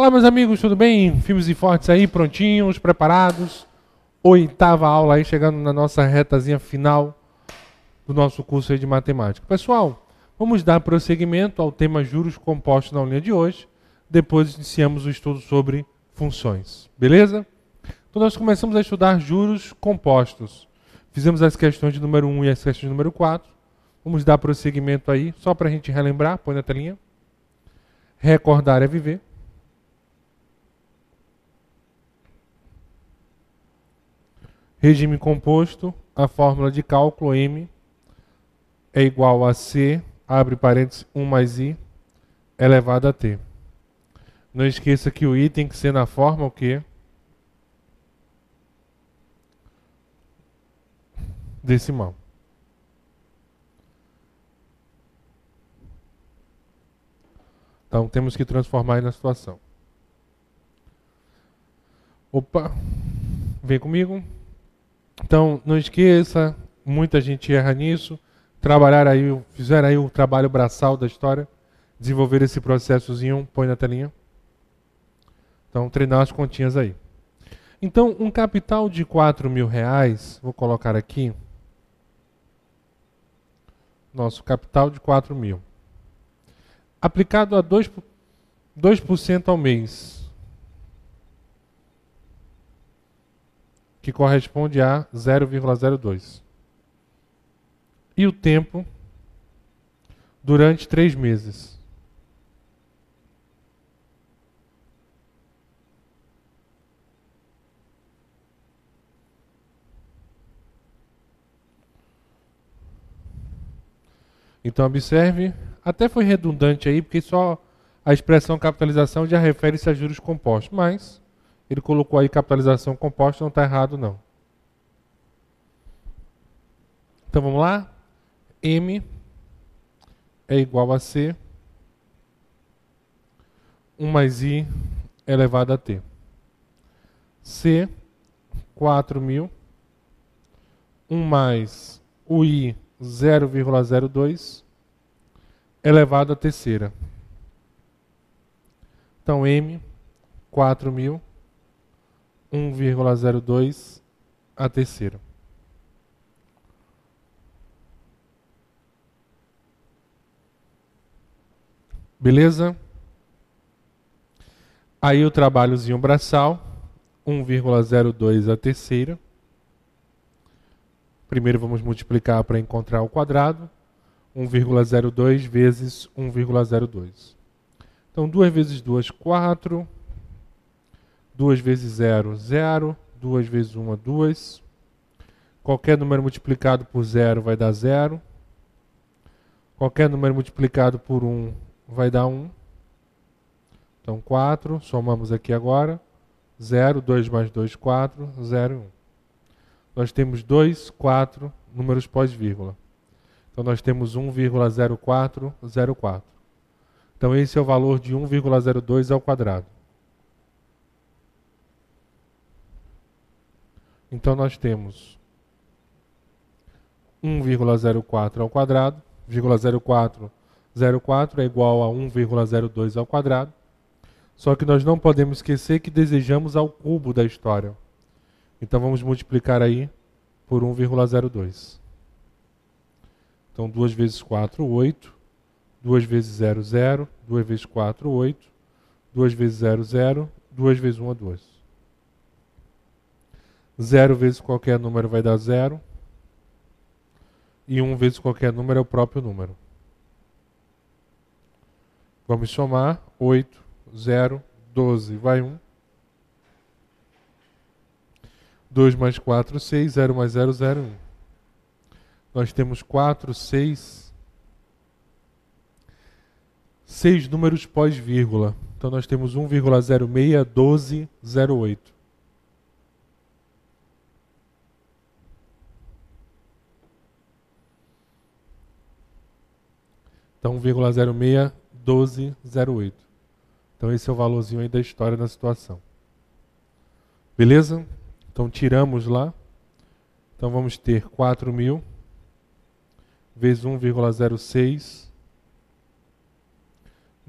Olá, meus amigos, tudo bem? Firmes e fortes aí, prontinhos, preparados? Oitava aula aí, chegando na nossa retazinha final do nosso curso aí de matemática. Pessoal, vamos dar prosseguimento ao tema juros compostos na aulinha de hoje. Depois iniciamos o estudo sobre funções, beleza? Então nós começamos a estudar juros compostos. Fizemos as questões de número 1 e as questões de número 4. Vamos dar prosseguimento aí, só para a gente relembrar, põe na telinha. Recordar é viver. Regime composto, a fórmula de cálculo M é igual a C, abre parênteses, 1 mais I, elevado a T. Não esqueça que o I tem que ser na forma o quê? Decimal. Então temos que transformar aí na situação. Opa, vem comigo. Então, não esqueça, muita gente erra nisso, fizeram aí o trabalho braçal da história, desenvolver esse processozinho, põe na telinha. Então, treinar as continhas aí. Então, um capital de R$4.000, vou colocar aqui, nosso capital de 4.000, aplicado a 2% ao mês, que corresponde a 0,02. E o tempo durante 3 meses. Então observe, até foi redundante aí, porque só a expressão capitalização já refere-se a juros compostos, mas ele colocou aí capitalização composta, não está errado não. Então vamos lá. M é igual a C, 1 mais I elevado a T. C, 4.000, 1 mais o I, 0,02, elevado a terceira. Então M, 4.000, 1,02 a terceira. Beleza? Aí o trabalhozinho braçal, 1,02 a terceira. Primeiro vamos multiplicar para encontrar o quadrado. 1,02 vezes 1,02. Então 2 vezes 2, 4. 2 vezes 0, 0. 2 vezes 1, 2. Qualquer número multiplicado por 0 vai dar 0. Qualquer número multiplicado por 1 vai dar 1. Então 4, somamos aqui agora. 0, 2 mais 2, 4, 0 e 1. Nós temos 2, 4 números pós-vírgula. Então nós temos 1,0404. Então esse é o valor de 1,02 ao quadrado. Então nós temos 1,04 ao quadrado, 0,0404 é igual a 1,02 ao quadrado. Só que nós não podemos esquecer que desejamos ao cubo da história. Então vamos multiplicar aí por 1,02. Então 2 vezes 4, 8. 2 vezes 0, 0. 2 vezes 4, 8. 2 vezes 0, 0. 2 vezes 1, 2. 0 vezes qualquer número vai dar 0. E 1 vezes qualquer número é o próprio número. Vamos somar. 8, 0, 12, vai 1. 2 mais 4, 6. 0 mais 0, 0, 1. Nós temos 4, 6 números pós-vírgula. Então nós temos 1,06, 12, 08. Então 1,06, 12, 08. Então esse é o valorzinho aí da história da situação. Beleza? Então tiramos lá. Então vamos ter 4.000 vezes 1,06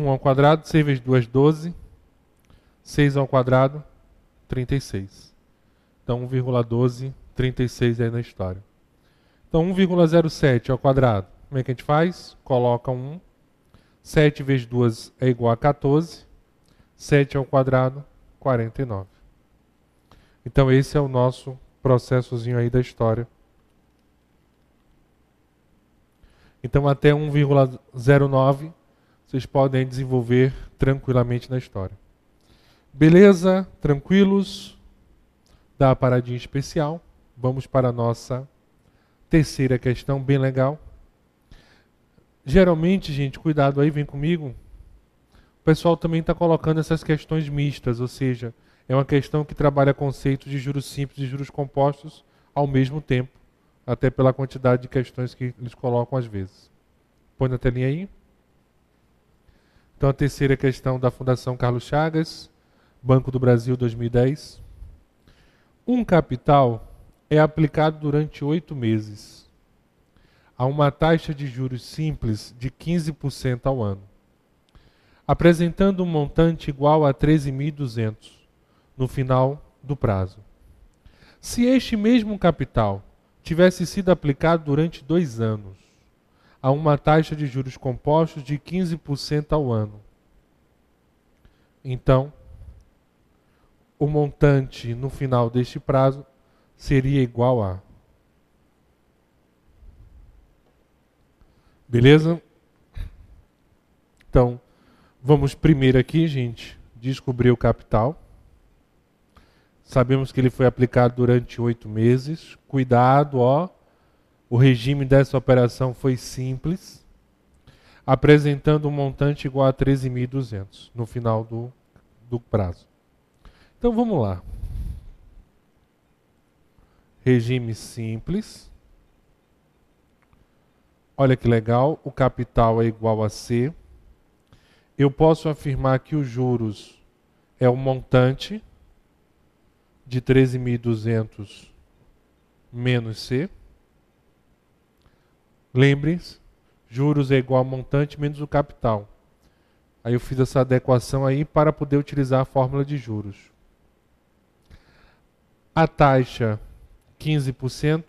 1 ao quadrado, 6 vezes 2, 12. 6 ao quadrado, 36. Então, 1,12, 36 aí na história. Então, 1,07 ao quadrado. Como é que a gente faz? Coloca 1. 7 vezes 2 é igual a 14. 7 ao quadrado, 49. Então, esse é o nosso processozinho aí da história. Então, até 1,09 vocês podem desenvolver tranquilamente na história. Beleza? Tranquilos? Dá a paradinha especial. Vamos para a nossa terceira questão, bem legal. Geralmente, gente, cuidado aí, vem comigo. O pessoal também está colocando essas questões mistas, ou seja, é uma questão que trabalha conceitos de juros simples e juros compostos ao mesmo tempo, até pela quantidade de questões que eles colocam às vezes. Põe na telinha aí. Então, a terceira questão da Fundação Carlos Chagas, Banco do Brasil 2010. Um capital é aplicado durante 8 meses a uma taxa de juros simples de 15% ao ano, apresentando um montante igual a 13.200 no final do prazo. Se este mesmo capital tivesse sido aplicado durante 2 anos a uma taxa de juros compostos de 15% ao ano, então o montante no final deste prazo seria igual a... Beleza? Então, vamos primeiro aqui, gente, descobrir o capital. Sabemos que ele foi aplicado durante 8 meses. Cuidado, ó. O regime dessa operação foi simples, apresentando um montante igual a 13.200 no final do prazo. Então, vamos lá. Regime simples. Olha que legal, o capital é igual a C. Eu posso afirmar que os juros é o montante de 13.200 menos C. Lembre-se, juros é igual a montante menos o capital. Aí eu fiz essa adequação aí para poder utilizar a fórmula de juros. A taxa 15%,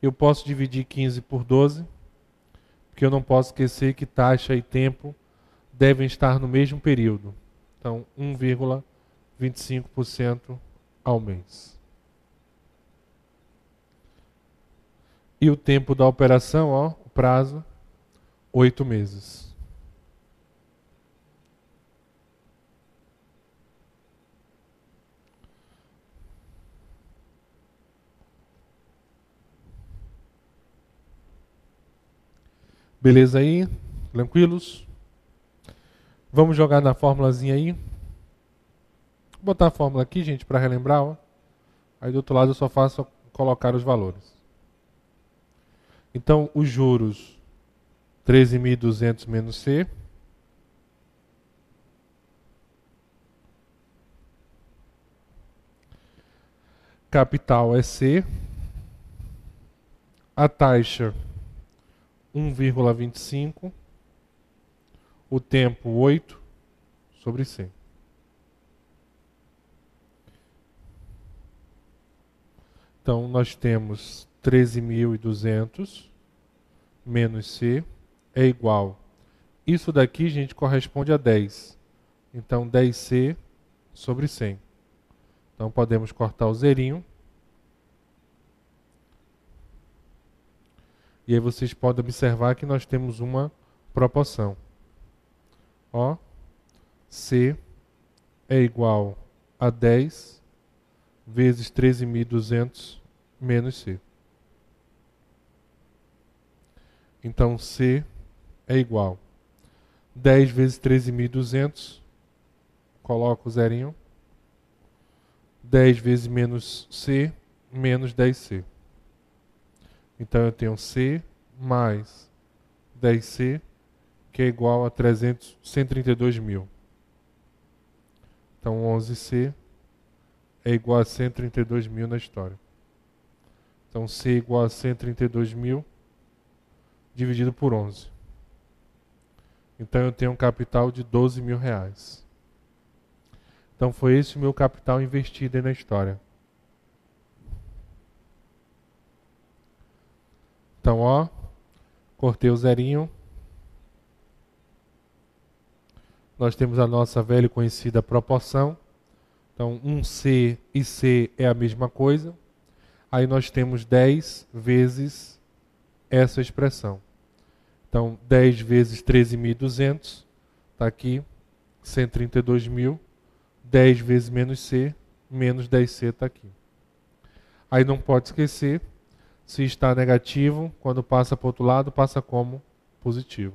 eu posso dividir 15 por 12, porque eu não posso esquecer que taxa e tempo devem estar no mesmo período. Então, 1,25% ao mês. E o tempo da operação, ó, o prazo, 8 meses. Beleza aí? Tranquilos? Vamos jogar na formulazinha aí. Vou botar a fórmula aqui, gente, para relembrar. Ó. Aí do outro lado eu só faço colocar os valores. Então, os juros, 13.200 menos C. Capital é C. A taxa, 1,25. O tempo, 8 sobre 100. Então, nós temos 13.200 menos C é igual. Isso daqui, gente, corresponde a 10. Então, 10C sobre 100. Então, podemos cortar o zerinho. E aí vocês podem observar que nós temos uma proporção. Ó, C é igual a 10 vezes 13.200 menos C. Então, C é igual 10 vezes 13.200, coloco o zerinho, 10 vezes menos C, menos 10C. Então, eu tenho C mais 10C, que é igual a 132.000. Então, 11C é igual a 132.000 na história. Então, C é igual a 132.000 dividido por 11. Então eu tenho um capital de 12 mil reais. Então foi esse o meu capital investido aí na história. Então, ó, cortei o zerinho. Nós temos a nossa velha e conhecida proporção. Então, 1C e C é a mesma coisa. Aí nós temos 10 vezes essa expressão. Então, 10 vezes 13.200, está aqui, 132.000. 10 vezes menos C, menos 10C está aqui. Aí não pode esquecer, se está negativo, quando passa para o outro lado, passa como positivo.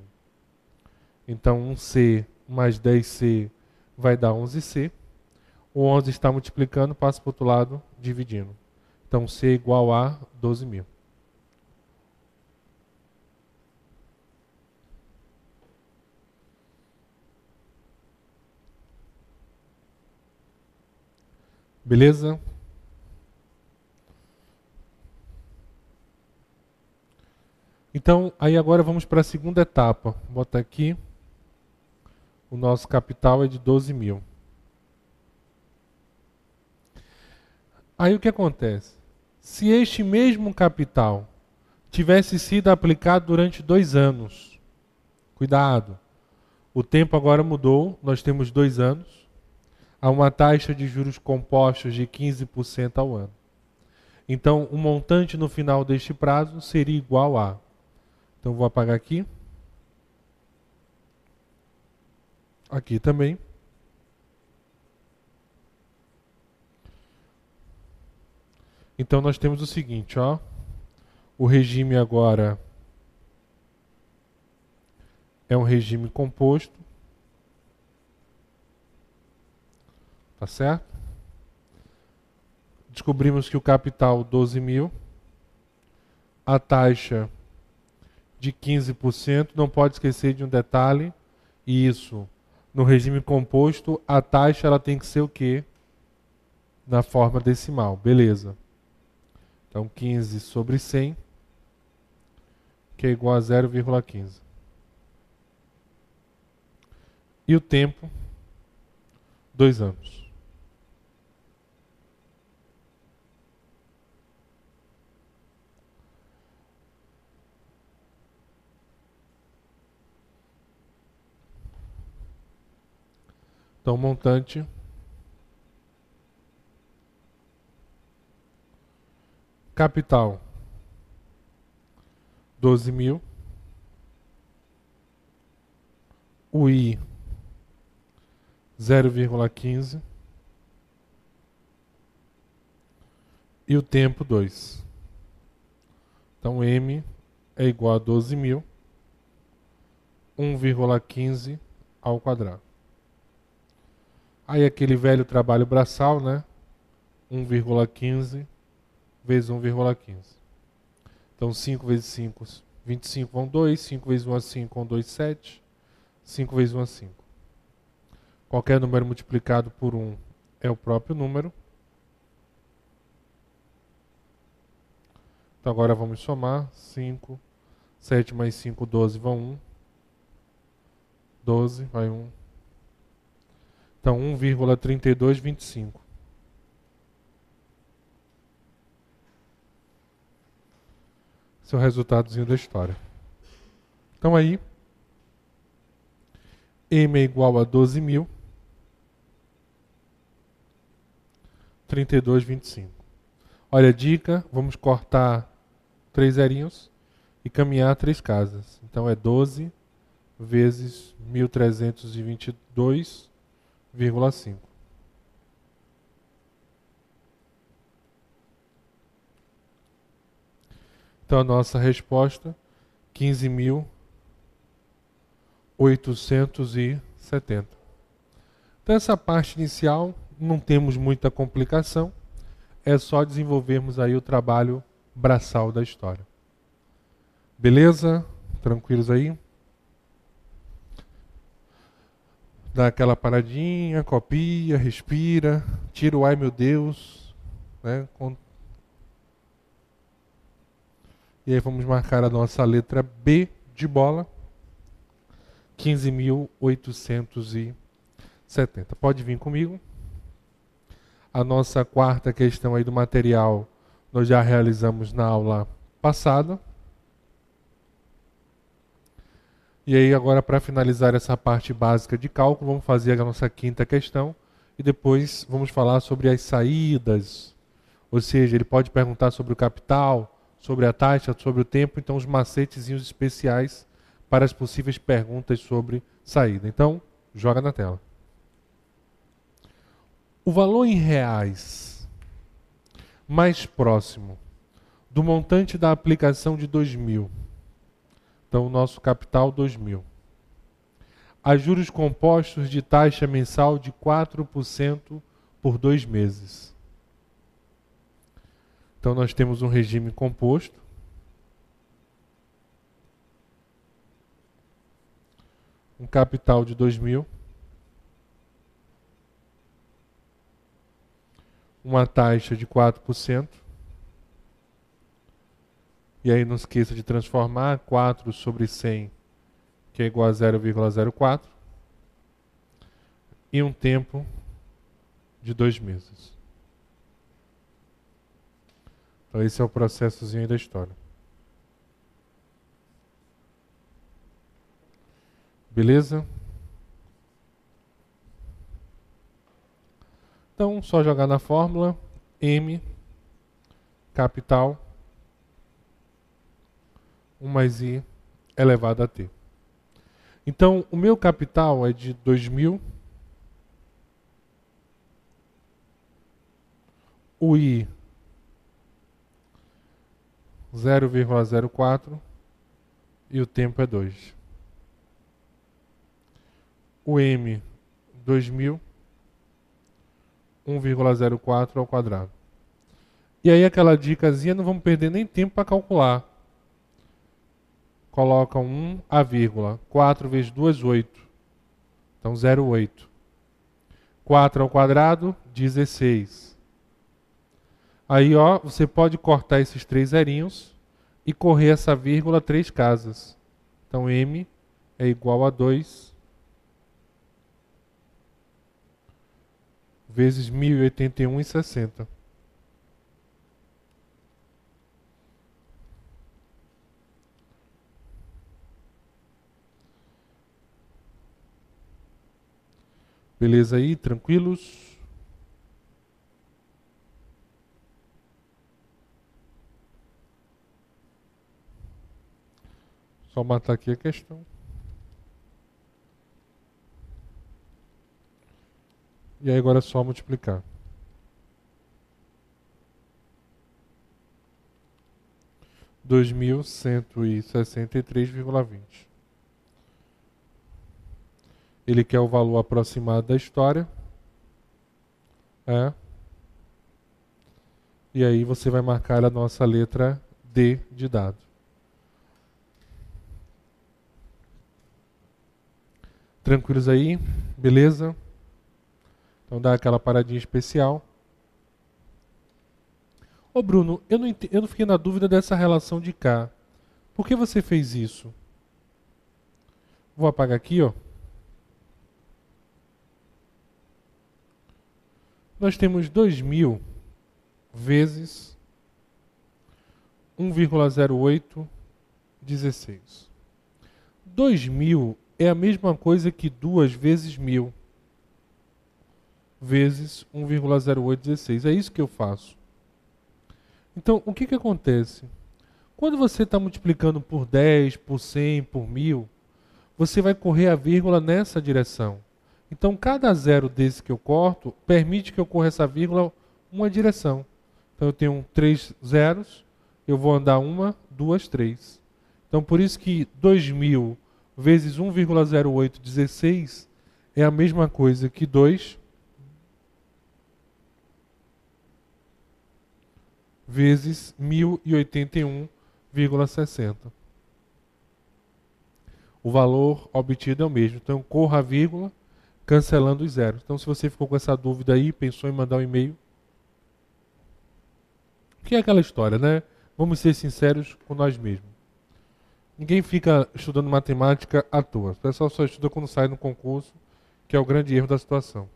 Então, 1C mais 10C vai dar 11C. O 11 está multiplicando, passa para o outro lado, dividindo. Então, C é igual a 12.000. Beleza? Então, aí agora vamos para a segunda etapa. Vou botar aqui. O nosso capital é de 12.000. Aí o que acontece? Se este mesmo capital tivesse sido aplicado durante 2 anos, cuidado, o tempo agora mudou, nós temos 2 anos, a uma taxa de juros compostos de 15% ao ano. Então, o montante no final deste prazo seria igual a... Então, vou apagar aqui. Aqui também. Então, nós temos o seguinte, ó. O regime agora é um regime composto. Tá certo? Descobrimos que o capital 12.000, a taxa de 15%, não pode esquecer de um detalhe, isso, no regime composto, a taxa ela tem que ser o quê? Na forma decimal, beleza. Então 15 sobre 100, que é igual a 0,15. E o tempo, 2 anos. Então, montante capital 12.000, o I 0,15 e o tempo 2. Então, M é igual a 12.000, 1,15 ao quadrado. Aí aquele velho trabalho braçal, né? 1,15 vezes 1,15. Então 5 vezes 5, 25 vão 2. 5 vezes 1 é 5, vão 2, 7. 5 vezes 1 é 5. Qualquer número multiplicado por 1 é o próprio número. Então agora vamos somar. 5, 7 mais 5, 12, vão 1. 12, vai 1. Então 1,3225. Esse é o resultadozinho da história. Então aí, M é igual a 12.000, 32,25. Olha a dica, vamos cortar 3 zerinhos e caminhar 3 casas. Então é 12 vezes 1.322,5. Então a nossa resposta, 15.870. Então essa parte inicial, não temos muita complicação, é só desenvolvermos aí o trabalho braçal da história. Beleza? Tranquilos aí? Dá aquela paradinha, copia, respira, tira o ai meu Deus, né? E aí vamos marcar a nossa letra B de bola. 15.870. Pode vir comigo. A nossa quarta questão aí do material nós já realizamos na aula passada. E aí agora, para finalizar essa parte básica de cálculo, vamos fazer a nossa quinta questão e depois vamos falar sobre as saídas. Ou seja, ele pode perguntar sobre o capital, sobre a taxa, sobre o tempo, então os macetezinhos especiais para as possíveis perguntas sobre saída. Então, joga na tela. O valor em reais mais próximo do montante da aplicação de 2.000. Então, o nosso capital, 2.000. A juros compostos de taxa mensal de 4% por 2 meses. Então, nós temos um regime composto. Um capital de 2.000. Uma taxa de 4%. E aí não esqueça de transformar 4 sobre 100, que é igual a 0,04. E um tempo de 2 meses. Então esse é o processozinho aí da história. Beleza? Então, só jogar na fórmula M, capital, 1 mais I elevado a T. Então, o meu capital é de 2.000. O I, 0,04. E o tempo é 2. O M, 2.000. 1,04 ao quadrado. E aí aquela dicasinha, não vamos perder nem tempo para calcular. Coloca 1 a vírgula. 4 vezes 2, 8. Então 0,8. 4 ao quadrado, 16. Aí ó, você pode cortar esses 3 zerinhos e correr essa vírgula 3 casas. Então M é igual a 2 vezes 1.081,60. Beleza aí? Tranquilos? Só matar aqui a questão. E aí agora é só multiplicar. R$ 2.163,20. Ele quer o valor aproximado da história. E aí você vai marcar a nossa letra D de dado. Tranquilos aí? Beleza? Então dá aquela paradinha especial. Ô Bruno, eu não fiquei na dúvida dessa relação de cá. Por que você fez isso? Vou apagar aqui, ó. Nós temos 2.000 vezes 1,0816. 2.000 é a mesma coisa que 2 vezes 1.000 vezes 1,0816. É isso que eu faço. Então, o que acontece? Quando você está multiplicando por 10, por 100, por 1.000, você vai correr a vírgula nessa direção. Então, cada zero desse que eu corto, permite que eu corra essa vírgula uma direção. Então, eu tenho 3 zeros, eu vou andar 1, 2, 3. Então, por isso que 2.000 vezes 1,0816 é a mesma coisa que 2 vezes 1.081,60. O valor obtido é o mesmo. Então, corra a vírgula, cancelando os zeros. Então, se você ficou com essa dúvida aí, pensou em mandar um e-mail. Que é aquela história, né? Vamos ser sinceros com nós mesmos. Ninguém fica estudando matemática à toa. O pessoal só estuda quando sai no concurso, que é o grande erro da situação.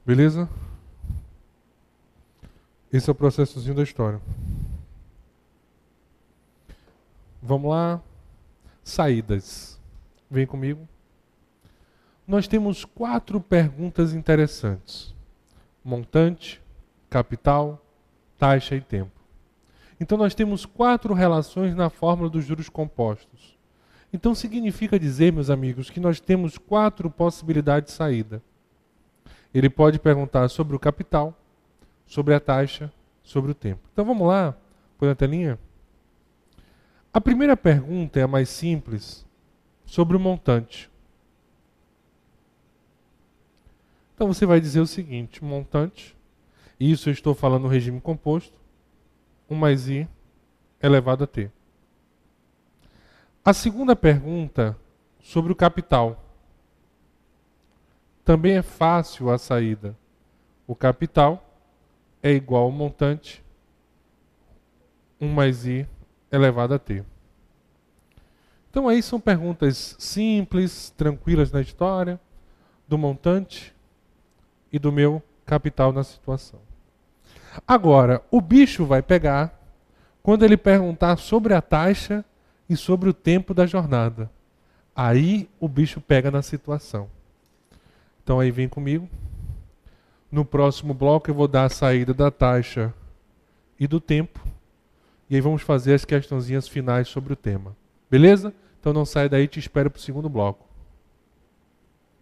Beleza? Esse é o processozinho da história. Vamos lá. Saídas. Vem comigo. Nós temos 4 perguntas interessantes: montante, capital, taxa e tempo. Então nós temos 4 relações na fórmula dos juros compostos. Então significa dizer, meus amigos, que nós temos 4 possibilidades de saída. Ele pode perguntar sobre o capital, sobre a taxa, sobre o tempo. Então vamos lá, põe na telinha. A primeira pergunta é a mais simples, sobre o montante. Então você vai dizer o seguinte: montante, e isso eu estou falando no regime composto, 1 mais i elevado a t. A segunda pergunta, sobre o capital. Também é fácil a saída. O capital é igual ao montante, 1 mais i elevado a t. Então aí são perguntas simples, tranquilas na história, do montante e do meu capital na situação. Agora, o bicho vai pegar quando ele perguntar sobre a taxa e sobre o tempo da jornada. Aí o bicho pega na situação. Então aí vem comigo. No próximo bloco eu vou dar a saída da taxa e do tempo. E aí vamos fazer as questãozinhas finais sobre o tema. Beleza? Então não sai daí, te espero para o segundo bloco.